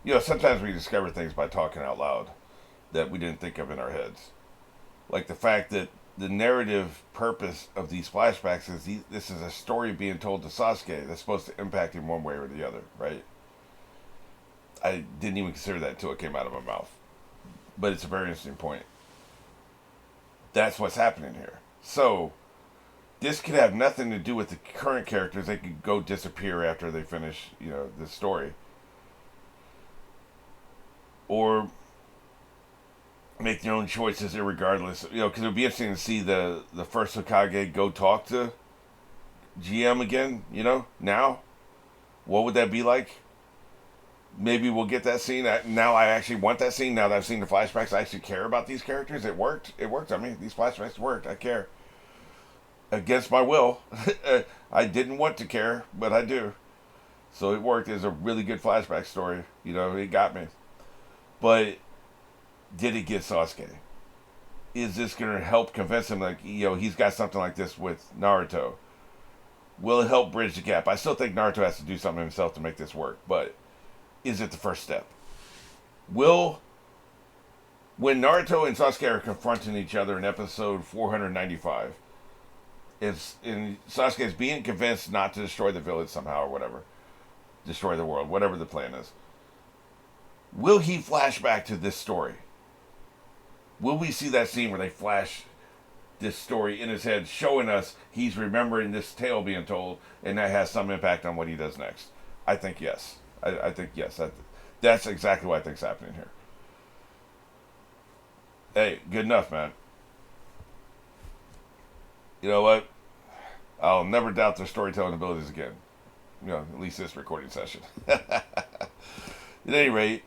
You know, sometimes we discover things by talking out loud that we didn't think of in our heads. Like the fact that the narrative purpose of these flashbacks is this is a story being told to Sasuke that's supposed to impact him one way or the other, right? I didn't even consider that until it came out of my mouth. But it's a very interesting point. That's what's happening here. So, this could have nothing to do with the current characters. They could go disappear after they finish, you know, the story. Or make their own choices irregardless. You know, because it would be interesting to see the first Hokage go talk to GM again, you know, now. What would that be like? Maybe we'll get that scene. Now I actually want that scene. Now that I've seen the flashbacks, I actually care about these characters. It worked. It worked. I mean, these flashbacks worked. I care. Against my will. I didn't want to care, but I do. So it worked. It's a really good flashback story. You know, it got me. But did it get Sasuke? Is this going to help convince him, like, you know, he's got something like this with Naruto? Will it help bridge the gap? I still think Naruto has to do something himself to make this work, but is it the first step? Will, when Naruto and Sasuke are confronting each other in episode 495, it's in Sasuke is being convinced not to destroy the village somehow or whatever, destroy the world, whatever the plan is. Will he flash back to this story? Will we see that scene where they flash this story in his head, showing us he's remembering this tale being told, and that has some impact on what he does next? I think yes. I think yes. That's exactly what I think's happening here. Hey, good enough, man. You know what? I'll never doubt their storytelling abilities again. You know, at least this recording session. At any rate,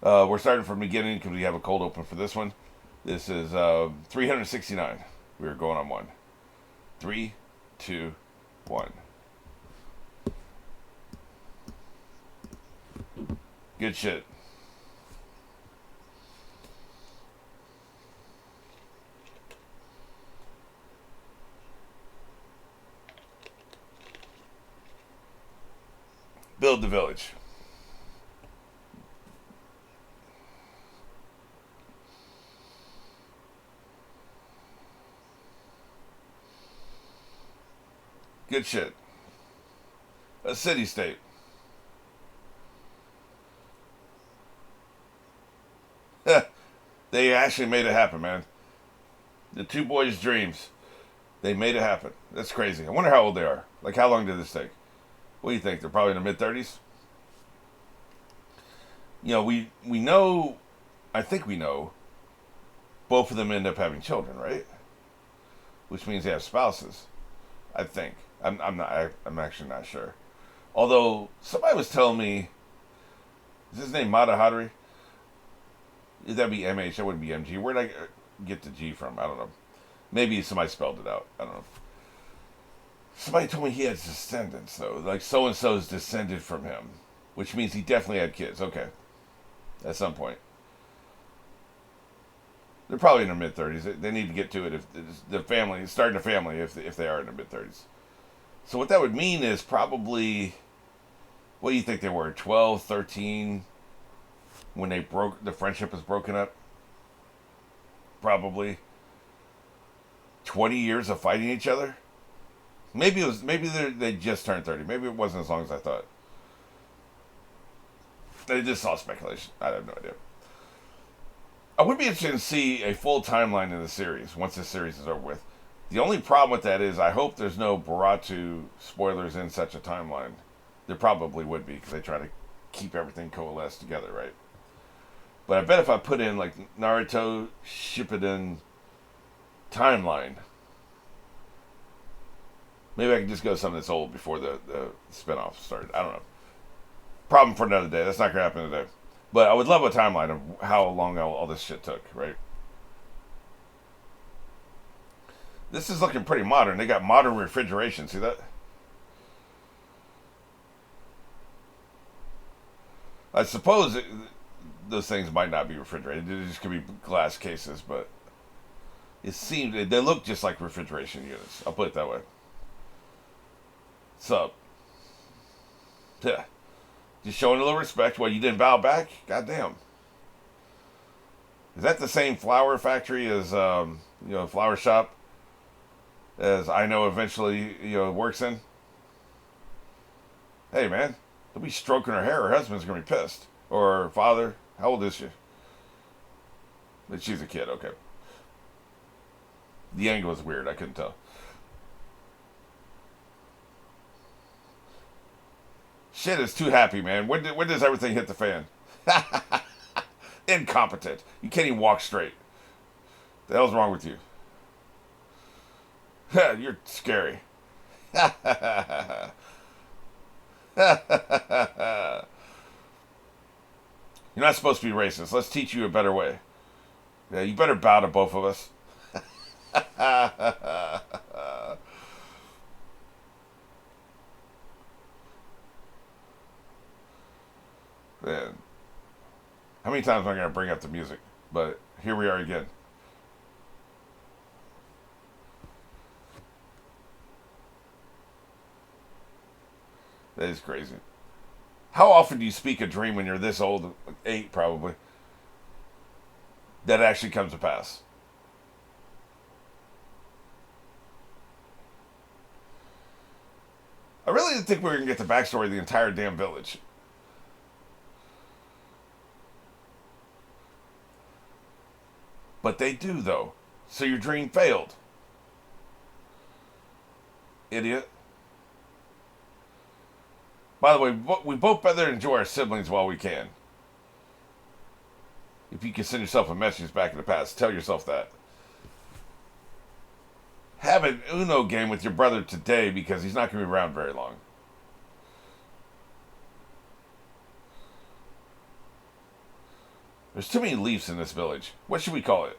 we're starting from the beginning because we have a cold open for this one. This is 369. We're going on one. 3, 2, 1. Good shit. Build the village. Good shit. A city state. They actually made it happen, man. The two boys' dreams. They made it happen. That's crazy. I wonder how old they are. Like, how long did this take? What do you think? They're probably in the mid-30s? You know, we know, I think we know, both of them end up having children, right? Which means they have spouses. I think. I'm actually not sure. Although, somebody was telling me, is his name Mata Hadri? That'd be MH, that wouldn't be MG. Where'd I get the G from? I don't know. Maybe somebody spelled it out. I don't know. Somebody told me he had descendants, though. Like, so-and-so's descended from him. Which means he definitely had kids. Okay. At some point. They're probably in their mid-30s. They need to get to it if the family, starting a family if they are in their mid-30s. So what that would mean is probably, what do you think they were, 12, 13, when the friendship was broken up? Probably 20 years of fighting each other? Maybe they just turned 30. Maybe it wasn't as long as I thought. It's just all speculation. I have no idea. I would be interested to see a full timeline in the series once this series is over with. The only problem with that is I hope there's no Baratu spoilers in such a timeline. There probably would be because they try to keep everything coalesced together, right? But I bet if I put in like Naruto Shippuden timeline, maybe I can just go to something that's old before the spinoff started. I don't know. Problem for another day. That's not going to happen today. But I would love a timeline of how long all this shit took, right? This is looking pretty modern. They got modern refrigeration. See that? I suppose those things might not be refrigerated. They just could be glass cases, but it seemed they look just like refrigeration units. I'll put it that way. So, yeah. Just showing a little respect. Well, you didn't bow back? Goddamn. Is that the same flower factory as, flower shop as I know eventually, works in? Hey, man, don't be stroking her hair. Her husband's going to be pissed. Or her father. How old is she? But she's a kid, okay. The angle was weird. I couldn't tell. Shit is too happy, man. When does everything hit the fan? Incompetent. You can't even walk straight. The hell's wrong with you? You're scary. You're not supposed to be racist. Let's teach you a better way. Yeah, you better bow to both of us. Man. How many times am I going to bring up the music? But here we are again. That is crazy. How often do you speak a dream when you're this old? 8, probably. That actually comes to pass. I really didn't think we were going to get the backstory of the entire damn village. But they do, though. So your dream failed. Idiot. By the way, we both better enjoy our siblings while we can. If you can send yourself a message back in the past, tell yourself that. Have an Uno game with your brother today because he's not going to be around very long. There's too many leaves in this village. What should we call it?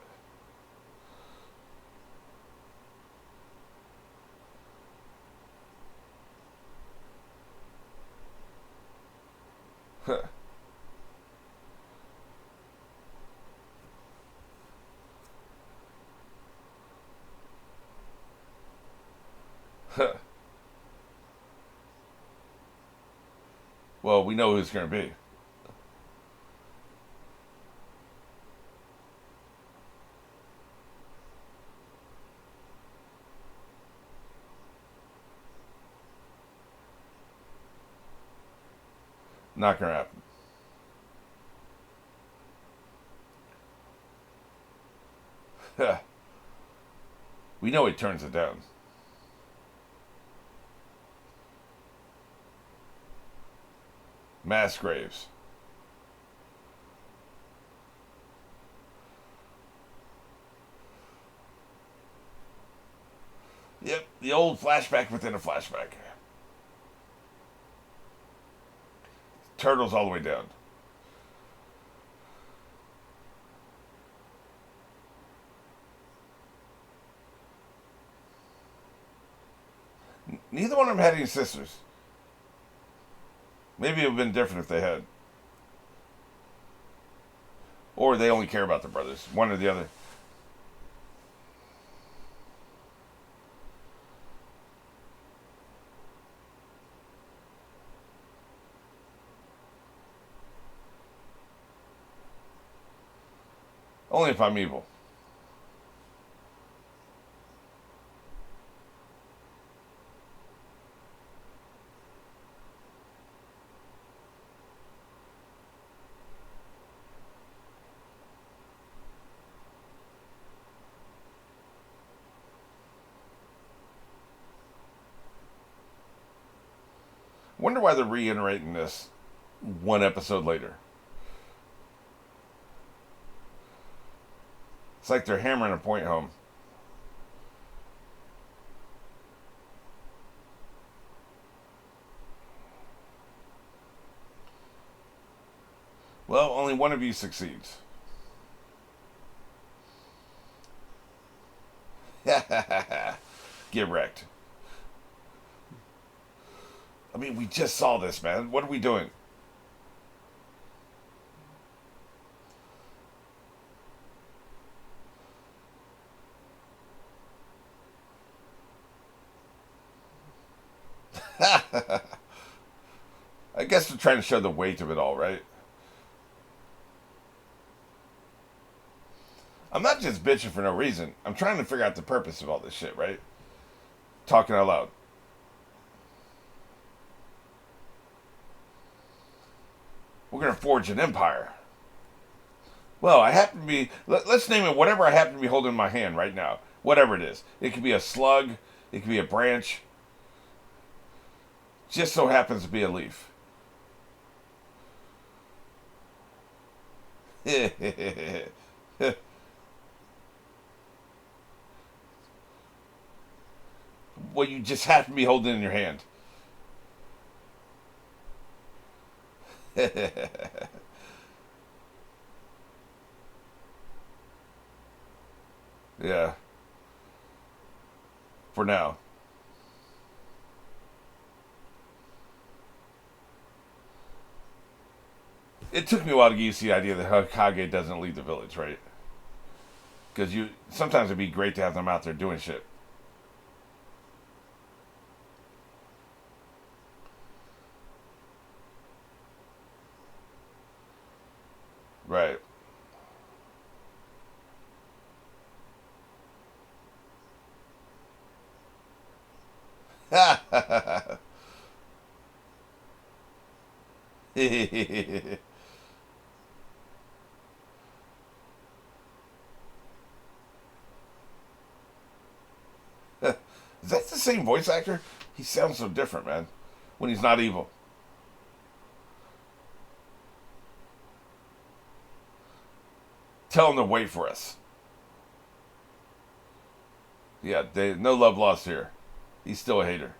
Huh. Huh. Well, we know who it's going to be. Not going to happen. We know he turns it down. Mass graves. Yep, the old flashback within a flashback. Turtles all the way down. Neither one of them had any sisters. Maybe it would have been different if they had. Or they only care about the brothers. One or the other. Only if I'm evil. Wonder why they're reiterating this one episode later. It's like they're hammering a point home. Well, only one of you succeeds. Get wrecked. I mean, we just saw this, man. What are we doing? I guess they're trying to show the weight of it all, right? I'm not just bitching for no reason. I'm trying to figure out the purpose of all this shit, right? Talking out loud. We're going to forge an empire. Well, I happen to be... Let's name it whatever I happen to be holding in my hand right now. Whatever it is. It could be a slug. It could be a branch. Just so happens to be a leaf. Well, you just happen to be holding it in your hand. Yeah. For now. It took me a while to get used to the idea that Hokage doesn't leave the village, right? Because sometimes it'd be great to have them out there doing shit. Right. Is that the same voice actor? He sounds so different, man. When he's not evil. Tell him to wait for us. Yeah, no love lost here. He's still a hater.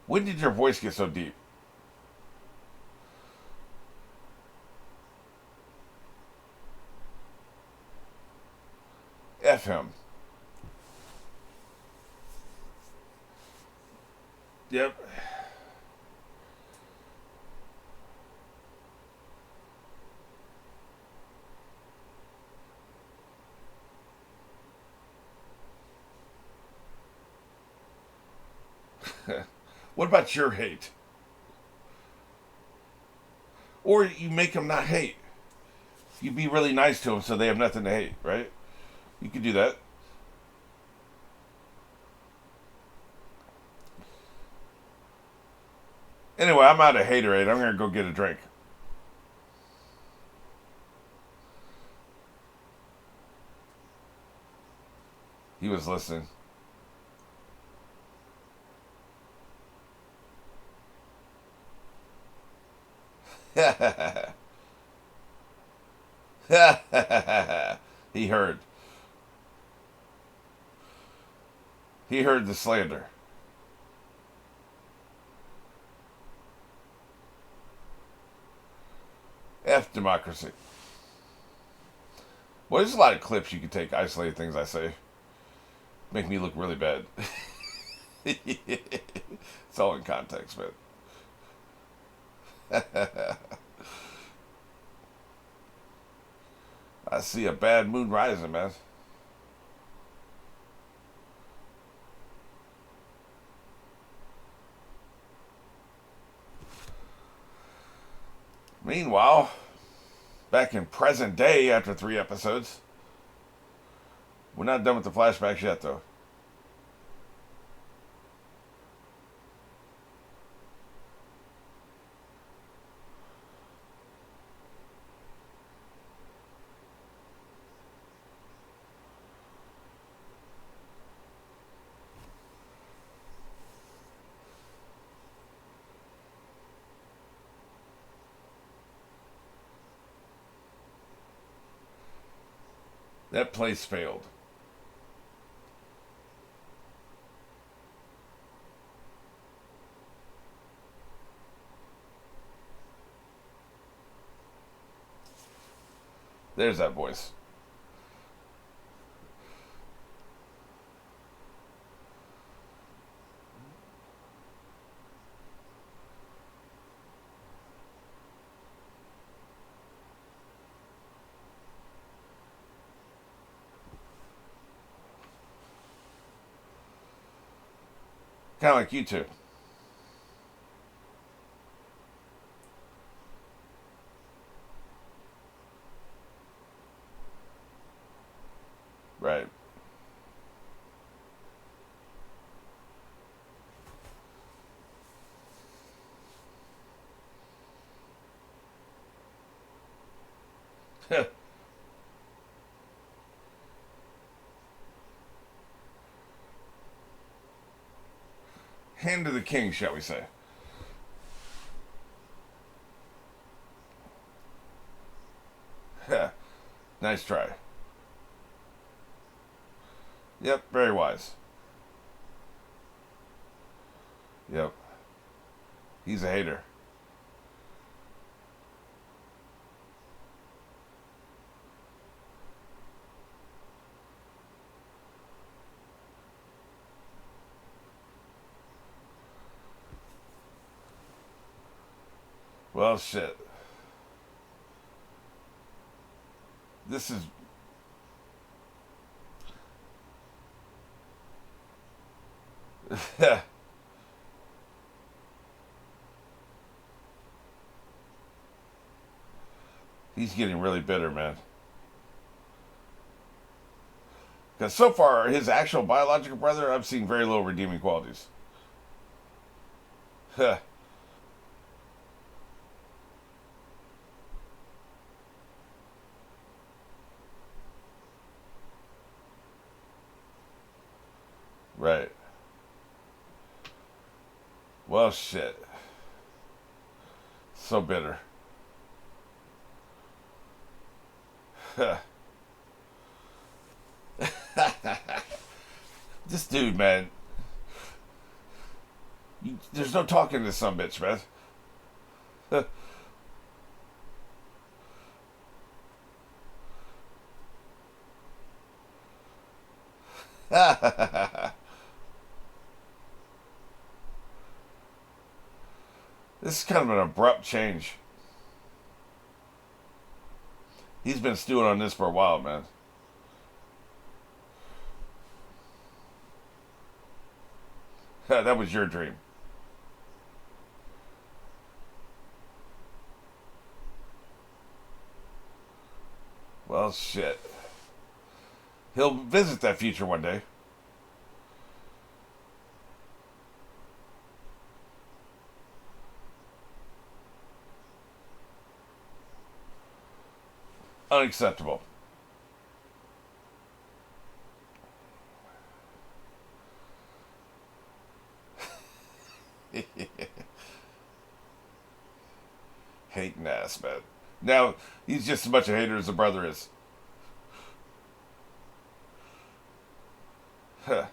When did your voice get so deep? F him. Yep. What about your hate? Or you make them not hate. You be really nice to them so they have nothing to hate, right? You could do that. Anyway, I'm out of haterade. I'm going to go get a drink. He was listening. He heard. He heard the slander. F democracy. Well, there's a lot of clips you can take, isolated things I say. Make me look really bad. It's all in context, man. I see a bad moon rising, man. Meanwhile, back in present day after 3 episodes, we're not done with the flashbacks yet, though. That place failed. There's that voice. Kind of like you two. Right. Hand to the king, shall we say. Nice try. Yep, very wise. Yep. He's a hater. Well, shit. This is. He's getting really bitter, man. Because so far, his actual biological brother, I've seen very little redeeming qualities. Right. Well, shit. So bitter. This dude, man. There's no talking to this some bitch, man. This is kind of an abrupt change. He's been stewing on this for a while, man. That was your dream. Well, shit. He'll visit that future one day. Unacceptable. Hating ass, man. Now, he's just as much a hater as the brother is. Huh.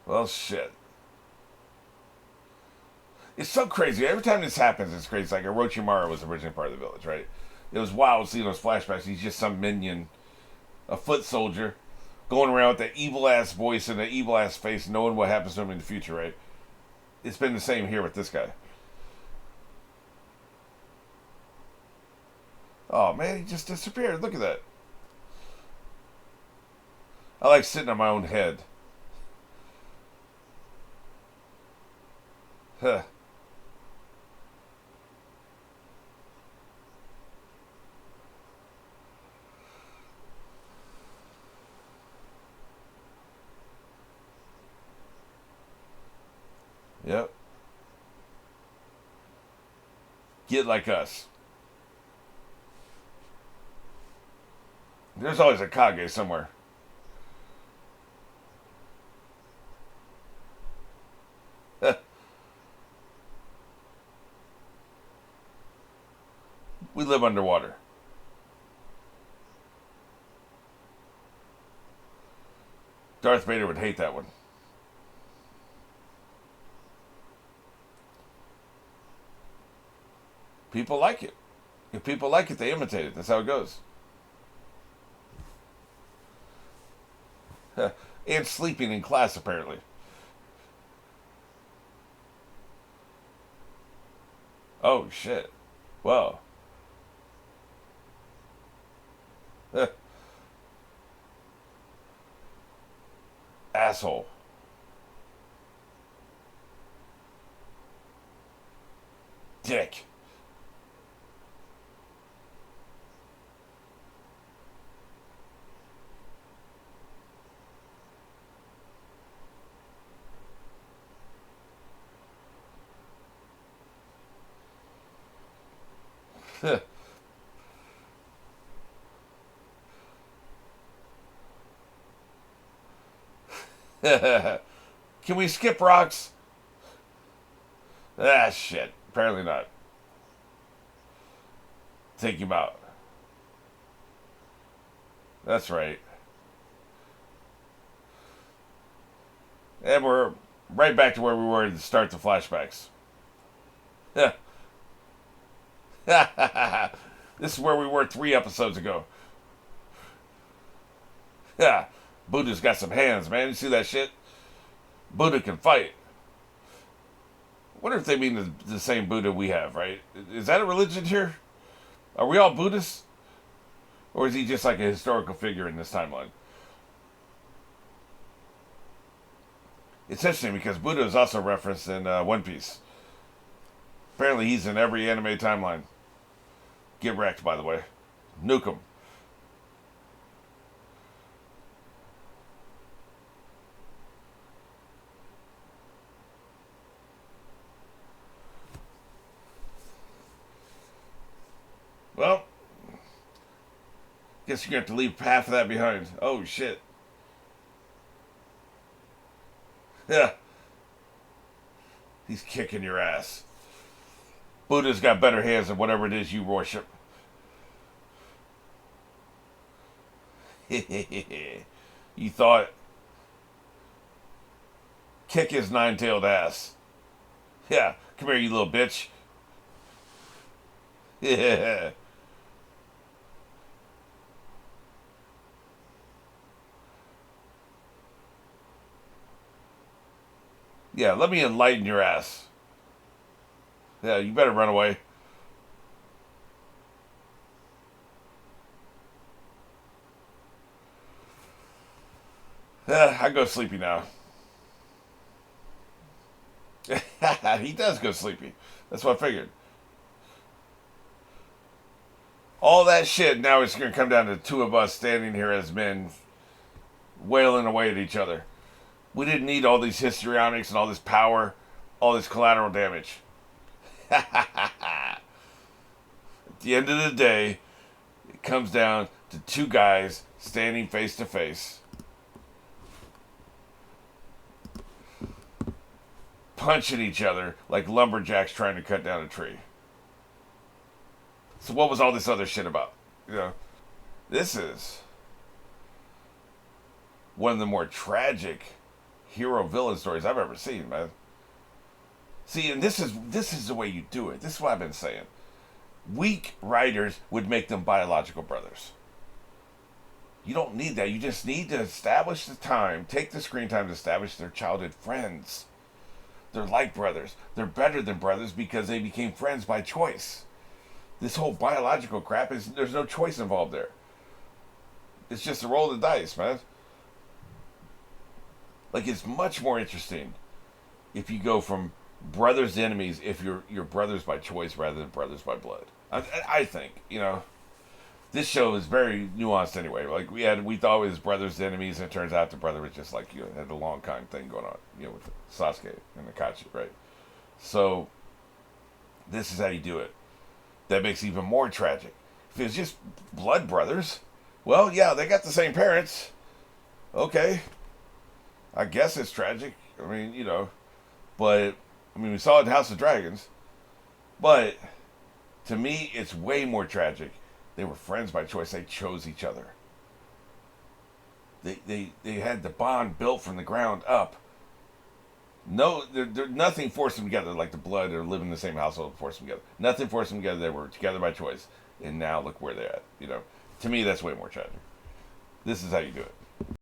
Well, shit. It's so crazy. Every time this happens, it's crazy. Like Orochimaru was originally part of the village, right? It was wild seeing those flashbacks. He's just some minion, a foot soldier, going around with that evil ass voice and that evil ass face, knowing what happens to him in the future, right? It's been the same here with this guy. Oh man, he just disappeared. Look at that. I like sitting on my own head. Huh. Yep. Get like us. There's always a Kage somewhere. We live underwater. Darth Vader would hate that one. People like it. If people like it, they imitate it. That's how it goes. And sleeping in class, apparently. Oh, shit. Well. asshole. Dick. Can we skip rocks? Ah, shit. Apparently not. Take him out. That's right. And we're right back to where we were to start the flashbacks. This is where we were 3 episodes ago. Yeah, Buddha's got some hands, man. You see that shit? Buddha can fight. I wonder if they mean the same Buddha we have, right? Is that a religion here? Are we all Buddhists? Or is he just like a historical figure in this timeline? It's interesting because Buddha is also referenced in One Piece. Apparently he's in every anime timeline. Get wrecked, by the way. Nuke him. Well, guess you're going to have to leave half of that behind. Oh, shit. Yeah. He's kicking your ass. Buddha's got better hands than whatever it is you worship. You thought. Kick his 9-tailed ass. Yeah, come here, you little bitch. Yeah. Yeah, let me enlighten your ass. Yeah, you better run away. I go sleepy now. He does go sleepy. That's what I figured. All that shit, now it's going to come down to 2 of us standing here as men wailing away at each other. We didn't need all these histrionics and all this power, all this collateral damage. At the end of the day, it comes down to 2 guys standing face to face, punching each other like lumberjacks trying to cut down a tree. So what was all this other shit about? You know, this is one of the more tragic hero-villain stories I've ever seen, man. See, and this is the way you do it. This is what I've been saying. Weak writers would make them biological brothers. You don't need that. You just need to establish the time, take the screen time to establish their childhood friends. They're like brothers. They're better than brothers because they became friends by choice. This whole biological crap there's no choice involved there. It's just a roll of the dice, man. Like, it's much more interesting if you go from brothers to enemies if you're brothers by choice rather than brothers by blood. I think, you know, this show is very nuanced anyway. Like, we thought it was brothers to enemies, and it turns out the brother was just like, you know, had a long kind thing going on, you know, with Sasuke and Akachi, right? So this is how you do it. That makes it even more tragic. If it's just blood brothers, well, yeah, they got the same parents. Okay. I guess it's tragic. I mean, you know, but, I mean, we saw it in House of Dragons. But, to me, it's way more tragic. They were friends by choice. They chose each other. They had the bond built from the ground up. No, nothing forced them together like the blood or living in the same household forced them together. Nothing forced them together. They were together by choice. And now look where they're at. You know, to me, that's way more tragic. This is how you do it.